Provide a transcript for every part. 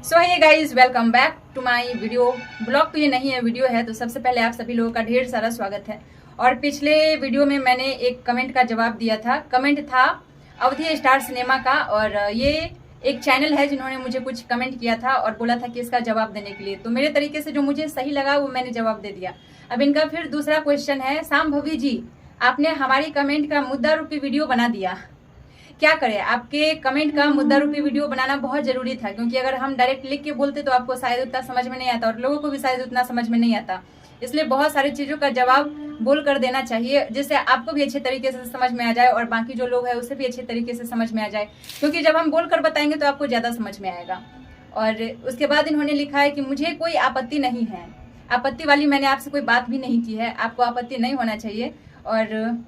So hey guys, welcome back to my video. Blog तो ये नहीं है, वीडियो है। तो सबसे पहले आप सभी लोगों का ढेर सारा स्वागत है। और पिछले वीडियो में मैंने एक कमेंट का जवाब दिया था। कमेंट था अवधि स्टार सिनेमा का, और ये एक चैनल है जिन्होंने मुझे कुछ कमेंट किया था और बोला था कि इसका जवाब देने के लिए। तो मेरे तरीके से जो मुझे सही लगा वो मैंने जवाब दे दिया। अब इनका फिर दूसरा क्वेश्चन है, सांभवी जी आपने हमारी कमेंट का मुद्दा रूपी वीडियो बना दिया। क्या करें, आपके कमेंट का मुद्दा रूपी वीडियो बनाना बहुत जरूरी था, क्योंकि अगर हम डायरेक्ट लिख के बोलते तो आपको शायद उतना समझ में नहीं आता और लोगों को भी शायद उतना समझ में नहीं आता। इसलिए बहुत सारी चीजों का जवाब बोल कर देना चाहिए, जिससे आपको भी अच्छे तरीके से समझ में आ जाए और बाकी जो लोग हैं उसे भी अच्छे तरीके से समझ में आ जाए। क्योंकि जब हम बोल कर बताएंगे तो आपको ज्यादा समझ में आएगा। और उसके बाद इन्होंने लिखा है कि मुझे कोई आपत्ति नहीं है। आपत्ति वाली मैंने आपसे कोई बात भी नहीं की है, आपको आपत्ति नहीं होना चाहिए। और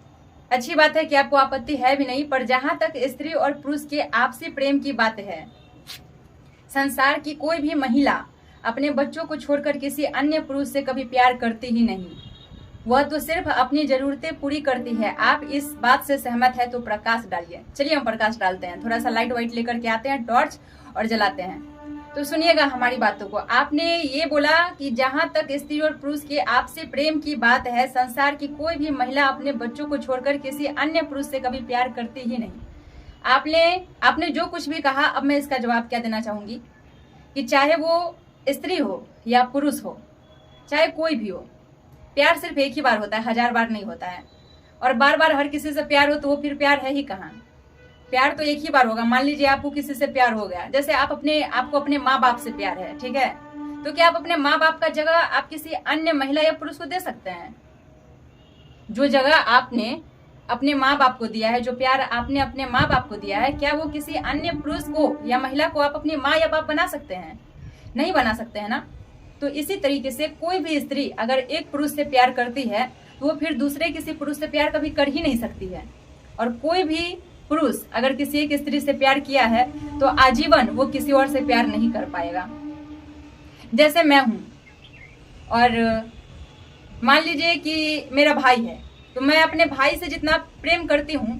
अच्छी बात है कि आपको आपत्ति है भी नहीं। पर जहां तक स्त्री और पुरुष के आपसी प्रेम की बात है, संसार की कोई भी महिला अपने बच्चों को छोड़कर किसी अन्य पुरुष से कभी प्यार करती ही नहीं। वह तो सिर्फ अपनी जरूरतें पूरी करती है। आप इस बात से सहमत है तो प्रकाश डालिए। चलिए हम प्रकाश डालते हैं, थोड़ा सा लाइट वाइट लेकर के आते हैं, टॉर्च, और जलाते हैं। तो सुनिएगा हमारी बातों को। आपने ये बोला कि जहां तक स्त्री और पुरुष के आपसे प्रेम की बात है, संसार की कोई भी महिला अपने बच्चों को छोड़कर किसी अन्य पुरुष से कभी प्यार करती ही नहीं। आपने जो कुछ भी कहा, अब मैं इसका जवाब क्या देना चाहूंगी कि चाहे वो स्त्री हो या पुरुष हो, चाहे कोई भी हो, प्यार सिर्फ एक ही बार होता है, 1000 बार नहीं होता है। और बार बार हर किसी से प्यार हो तो वो फिर प्यार है ही कहाँ। प्यार तो एक ही बार होगा। मान लीजिए आपको किसी से प्यार हो गया, जैसे आपको अपने माँ बाप से प्यार है, ठीक है, तो क्या आप अपने माँ बाप का जगह आप किसी अन्य महिला या पुरुष को दे सकते हैं? जो जगह आपने अपने माँ बाप को दिया है, जो प्यार आपने अपने माँ बाप को दिया है, क्या वो किसी अन्य पुरुष को या महिला को आप अपनी माँ या बाप बना सकते हैं? नहीं बना सकते हैं ना। तो इसी तरीके से कोई भी स्त्री अगर एक पुरुष से प्यार करती है तो वो फिर दूसरे किसी पुरुष से प्यार कभी कर ही नहीं सकती है। और कोई भी पुरुष अगर किसी एक स्त्री से प्यार किया है तो आजीवन वो किसी और से प्यार नहीं कर पाएगा। जैसे मैं हूं और मान लीजिए कि मेरा भाई है, तो मैं अपने भाई से जितना प्रेम करती हूं,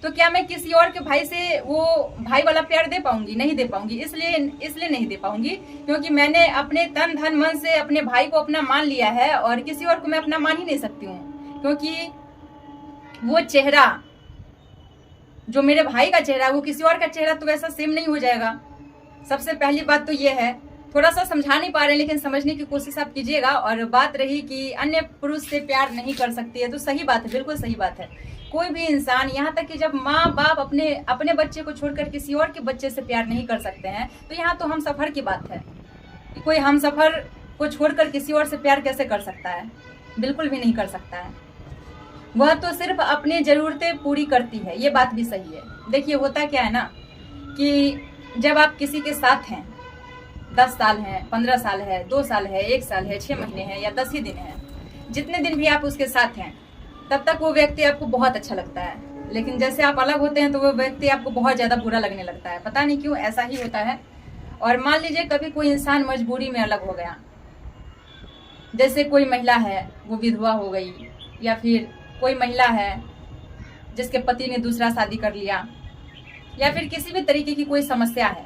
तो क्या मैं किसी और के भाई से वो भाई वाला प्यार दे पाऊंगी? नहीं दे पाऊंगी। इसलिए नहीं दे पाऊंगी क्योंकि मैंने अपने तन धन मन से अपने भाई को अपना मान लिया है, और किसी और को मैं अपना मान ही नहीं सकती हूँ। क्योंकि वो चेहरा, जो मेरे भाई का चेहरा, वो किसी और का चेहरा तो वैसा सेम नहीं हो जाएगा। सबसे पहली बात तो ये है। थोड़ा सा समझा नहीं पा रहे हैं, लेकिन समझने की कोशिश आप कीजिएगा। और बात रही कि अन्य पुरुष से प्यार नहीं कर सकती है, तो सही बात है, बिल्कुल सही बात है। कोई भी इंसान, यहाँ तक कि जब माँ बाप अपने बच्चे को छोड़कर किसी और के बच्चे से प्यार नहीं कर सकते हैं, तो यहाँ तो हम सफर की बात है कि कोई हम सफर को छोड़कर किसी और से प्यार कैसे कर सकता है? बिल्कुल भी नहीं कर सकता है। वह तो सिर्फ अपनी जरूरतें पूरी करती है। ये बात भी सही है। देखिए होता क्या है ना कि जब आप किसी के साथ हैं, 10 साल है, 15 साल है, 2 साल है, 1 साल है, 6 महीने है या 10 ही दिन है, जितने दिन भी आप उसके साथ हैं, तब तक वो व्यक्ति आपको बहुत अच्छा लगता है। लेकिन जैसे आप अलग होते हैं तो वो व्यक्ति आपको बहुत ज्यादा बुरा लगने लगता है। पता नहीं क्यों ऐसा ही होता है। और मान लीजिए कभी कोई इंसान मजबूरी में अलग हो गया, जैसे कोई महिला है वो विधवा हो गई, या फिर कोई महिला है जिसके पति ने दूसरा शादी कर लिया, या फिर किसी भी तरीके की कोई समस्या है,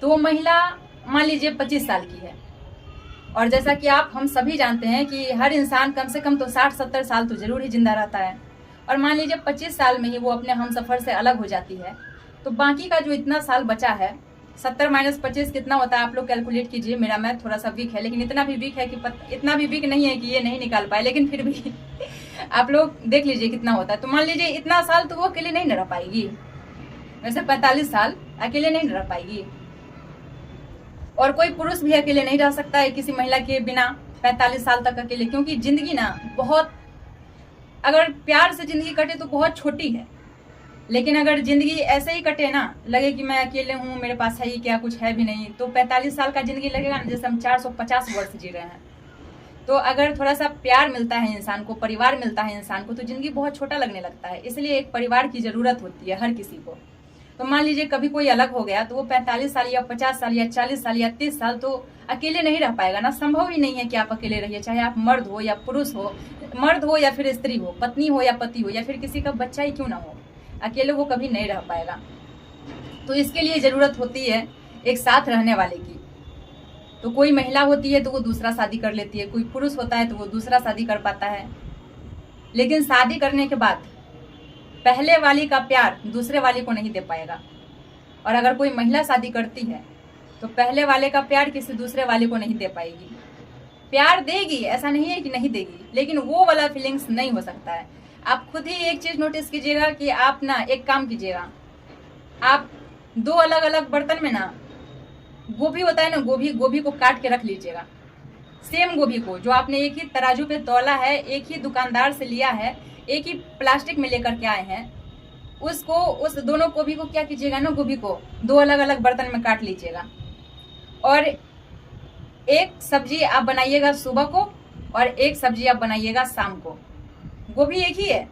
तो वो महिला मान लीजिए 25 साल की है। और जैसा कि हम सभी जानते हैं कि हर इंसान कम से कम तो 60-70 साल तो जरूर ही जिंदा रहता है। और मान लीजिए 25 साल में ही वो अपने हम सफर से अलग हो जाती है, तो बाकी का जो इतना साल बचा है, 70 - 25 कितना होता है? आप लोग कैलकुलेट कीजिए। मेरा मैथ थोड़ा सा वीक है, लेकिन इतना भी वीक नहीं है कि ये नहीं निकाल पाए, लेकिन फिर भी आप लोग देख लीजिए कितना होता है। तो मान लीजिए इतना साल तो वो अकेले नहीं रह पाएगी। वैसे 45 साल अकेले नहीं रह पाएगी। और कोई पुरुष भी अकेले नहीं रह सकता है किसी महिला के बिना 45 साल तक अकेले। क्योंकि जिंदगी ना बहुत, अगर प्यार से जिंदगी कटे तो बहुत छोटी है, लेकिन अगर जिंदगी ऐसे ही कटे ना, लगे कि मैं अकेले हूँ, मेरे पास है ही क्या, कुछ है भी नहीं, तो 45 साल का जिंदगी लगेगा ना जैसे हम 450 वर्ष जी रहे हैं। तो अगर थोड़ा सा प्यार मिलता है इंसान को, परिवार मिलता है इंसान को, तो जिंदगी बहुत छोटा लगने लगता है। इसलिए एक परिवार की जरूरत होती है हर किसी को। तो मान लीजिए कभी कोई अलग हो गया तो वो 45 साल या 50 साल या 40 साल या 30 साल तो अकेले नहीं रह पाएगा ना। संभव ही नहीं है कि आप अकेले रहिए, चाहे आप मर्द हो या पुरुष हो, मर्द हो या फिर स्त्री हो, पत्नी हो या पति हो, या फिर किसी का बच्चा ही क्यों ना हो, अकेले वो कभी नहीं रह पाएगा। तो इसके लिए जरूरत होती है एक साथ रहने वाले की। तो कोई महिला होती है तो वो दूसरा शादी कर लेती है, कोई पुरुष होता है तो वो दूसरा शादी कर पाता है। लेकिन शादी करने के बाद पहले वाली का प्यार दूसरे वाले को नहीं दे पाएगा। और अगर कोई महिला शादी करती है तो पहले वाले का प्यार किसी दूसरे वाले को नहीं दे पाएगी। प्यार देगी, ऐसा नहीं है कि नहीं देगी, लेकिन वो वाला फीलिंग्स नहीं हो सकता है। आप खुद ही एक चीज नोटिस कीजिएगा कि आप ना एक काम कीजिएगा, आप 2 अलग अलग बर्तन में ना गोभी होता है ना, गोभी को काट के रख लीजिएगा। सेम गोभी को जो आपने एक ही तराजू पे तौला है, एक ही दुकानदार से लिया है, एक ही प्लास्टिक में लेकर के आए हैं, उसको उस दोनों गोभी को क्या कीजिएगा ना, गोभी को 2 अलग अलग बर्तन में काट लीजिएगा। और एक सब्जी आप बनाइएगा सुबह को और एक सब्जी आप बनाइएगा शाम को। गोभी एक ही है,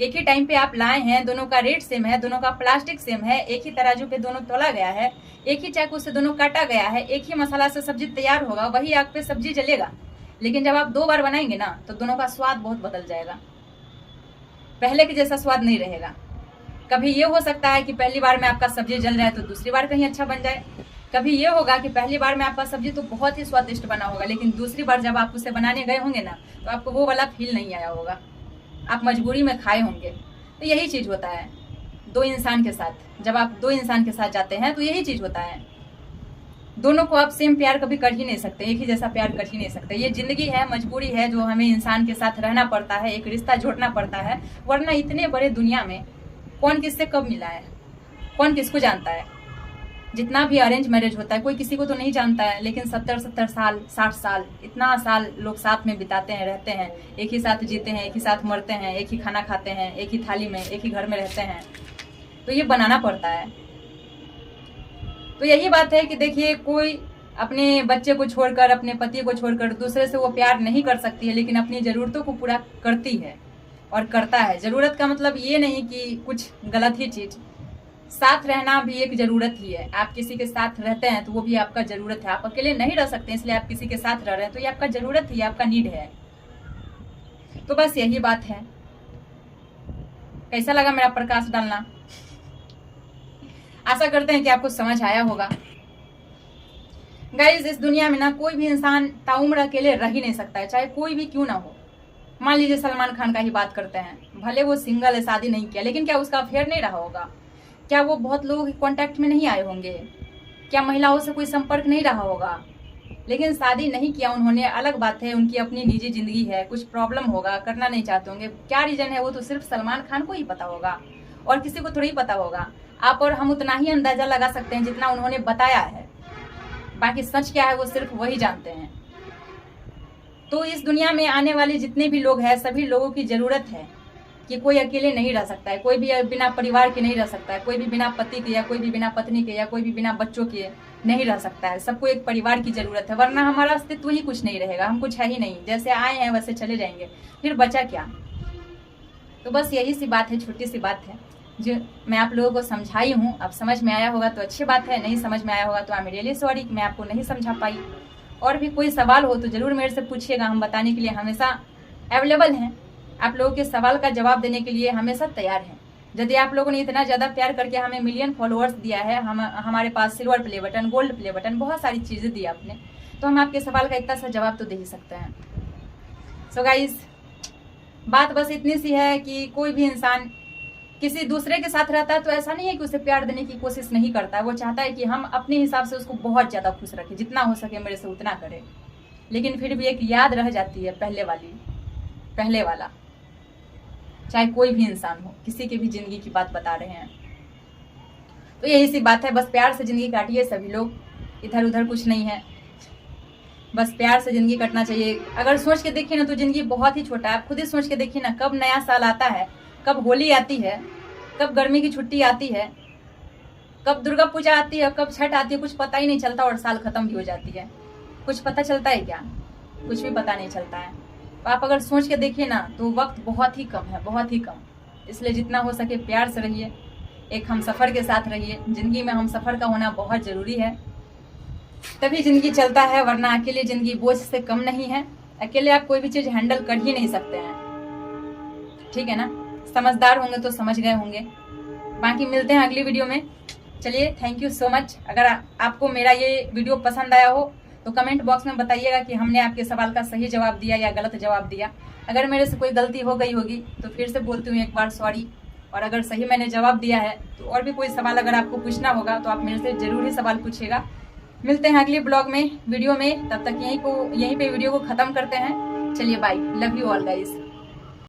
एक ही टाइम पे आप लाए हैं, दोनों का रेट सेम है, दोनों का प्लास्टिक सेम है, एक ही तराजू पे दोनों तोला गया है, एक ही चाकू से दोनों काटा गया है, एक ही मसाला से सब्जी तैयार होगा, वही आग पे सब्जी जलेगा। लेकिन जब आप 2 बार बनाएंगे ना तो दोनों का स्वाद बहुत बदल जाएगा, पहले के जैसा स्वाद नहीं रहेगा। कभी ये हो सकता है कि पहली बार में आपका सब्जी जल जाए तो दूसरी बार कहीं अच्छा बन जाए। कभी ये होगा कि पहली बार में आपका सब्जी तो बहुत ही स्वादिष्ट बना होगा, लेकिन दूसरी बार जब आप उसे बनाने गए होंगे ना तो आपको वो वाला फील नहीं आया होगा, आप मजबूरी में खाए होंगे। तो यही चीज होता है 2 इंसान के साथ। जब आप 2 इंसान के साथ जाते हैं तो यही चीज होता है। दोनों को आप सेम प्यार कभी कर ही नहीं सकते, एक ही जैसा प्यार कर ही नहीं सकते। ये जिंदगी है, मजबूरी है, जो हमें इंसान के साथ रहना पड़ता है, एक रिश्ता जोड़ना पड़ता है। वरना इतने बड़े दुनिया में कौन किससे कब मिला है, कौन किसको जानता है। जितना भी अरेंज मैरिज होता है कोई किसी को तो नहीं जानता है, लेकिन 70-70 साल 60 साल इतना साल लोग साथ में बिताते हैं, रहते हैं, एक ही साथ जीते हैं, एक ही साथ मरते हैं, एक ही खाना खाते हैं, एक ही थाली में, एक ही घर में रहते हैं। तो ये बनाना पड़ता है। तो यही बात है कि देखिए, कोई अपने बच्चे को छोड़कर, अपने पति को छोड़कर दूसरे से वो प्यार नहीं कर सकती है, लेकिन अपनी जरूरतों को पूरा करती है और करता है। जरूरत का मतलब ये नहीं कि कुछ गलत ही चीज, साथ रहना भी एक जरूरत ही है। आप किसी के साथ रहते हैं तो वो भी आपका जरूरत है। आप अकेले नहीं रह सकते, इसलिए आप किसी के साथ रह रहे हैं, तो ये आपका जरूरत ही, आपका नीड है। तो बस यही बात है। कैसा लगा मेरा प्रकाश डालना? आशा करते हैं कि आपको समझ आया होगा। गाइज, इस दुनिया में ना कोई भी इंसान ताउम्र अकेले रह ही नहीं सकता है, चाहे कोई भी क्यों ना हो। मान लीजिए सलमान खान का ही बात करते हैं, भले वो सिंगल है, शादी नहीं किया, लेकिन क्या उसका अफेयर नहीं रहा होगा? क्या वो बहुत लोगों के कांटेक्ट में नहीं आए होंगे? क्या महिलाओं से कोई संपर्क नहीं रहा होगा? लेकिन शादी नहीं किया उन्होंने, अलग बात है, उनकी अपनी निजी जिंदगी है, कुछ प्रॉब्लम होगा, करना नहीं चाहते होंगे, क्या रीजन है वो तो सिर्फ सलमान खान को ही पता होगा और किसी को थोड़ी पता होगा। आप और हम उतना ही अंदाजा लगा सकते हैं जितना उन्होंने बताया है, बाकी सच क्या है वो सिर्फ वही जानते हैं। तो इस दुनिया में आने वाले जितने भी लोग हैं, सभी लोगों की जरूरत है कि कोई अकेले नहीं रह सकता है, कोई भी बिना परिवार के नहीं रह सकता है, कोई भी बिना पति के या कोई भी बिना पत्नी के या कोई भी बिना बच्चों के नहीं रह सकता है। सबको एक परिवार की जरूरत है, वरना हमारा अस्तित्व ही कुछ नहीं रहेगा, हम कुछ है ही नहीं, जैसे आए हैं वैसे चले जाएंगे, फिर बचा क्या? तो बस यही सी बात है, छोटी सी बात है जो मैं आप लोगों को समझाई हूँ। अब समझ में आया होगा तो अच्छी बात है, नहीं समझ में आया होगा तो आई एम रियली सॉरी, मैं आपको नहीं समझा पाई। और भी कोई सवाल हो तो जरूर मेरे से पूछिएगा, हम बताने के लिए हमेशा अवेलेबल हैं। आप लोगों के सवाल का जवाब देने के लिए हमेशा तैयार हैं। यदि आप लोगों ने इतना ज़्यादा प्यार करके हमें मिलियन फॉलोअर्स दिया है, हमारे पास silver play button, gold play button, बहुत सारी चीज़ें दी आपने, तो हम आपके सवाल का इतना सा जवाब तो दे ही सकते हैं। सो गाइज, बात बस इतनी सी है कि कोई भी इंसान किसी दूसरे के साथ रहता है तो ऐसा नहीं है कि उसे प्यार देने की कोशिश नहीं करता है। वो चाहता है कि हम अपने हिसाब से उसको बहुत ज़्यादा खुश रखें, जितना हो सके मेरे से उतना करें। लेकिन फिर भी एक याद रह जाती है पहले वाला, चाहे कोई भी इंसान हो, किसी की भी जिंदगी की बात बता रहे हैं। तो यही सी बात है, बस प्यार से जिंदगी काटिए सभी लोग, इधर उधर कुछ नहीं है, बस प्यार से जिंदगी कटना चाहिए। अगर सोच के देखिए ना तो जिंदगी बहुत ही छोटा है। आप खुद ही सोच के देखिए ना, कब नया साल आता है, कब होली आती है, कब गर्मी की छुट्टी आती है, कब दुर्गा पूजा आती है, कब छठ आती है, कुछ पता ही नहीं चलता और साल खत्म भी हो जाती है। कुछ पता चलता है क्या? कुछ भी पता नहीं चलता है। तो आप अगर सोच के देखिए ना तो वक्त बहुत ही कम है, बहुत ही कम। इसलिए जितना हो सके प्यार से रहिए, एक हम सफ़र के साथ रहिए। जिंदगी में हम सफ़र का होना बहुत ज़रूरी है, तभी जिंदगी चलता है, वरना अकेले जिंदगी बोझ से कम नहीं है। अकेले आप कोई भी चीज़ हैंडल कर ही नहीं सकते हैं, ठीक है ना? समझदार होंगे तो समझ गए होंगे। बाकी मिलते हैं अगली वीडियो में। चलिए, थैंक यू सो मच। अगर आपको मेरा ये वीडियो पसंद आया हो तो कमेंट बॉक्स में बताइएगा कि हमने आपके सवाल का सही जवाब दिया या गलत जवाब दिया। अगर मेरे से कोई गलती हो गई होगी तो फिर से बोलती हूँ एक बार सॉरी, और अगर सही मैंने जवाब दिया है तो और भी कोई सवाल अगर आपको पूछना होगा तो आप मेरे से जरूर ही सवाल पूछिएगा। मिलते हैं अगले ब्लॉग में, वीडियो में, तब तक यहीं पे वीडियो को खत्म करते हैं। चलिए bye, love you all guys.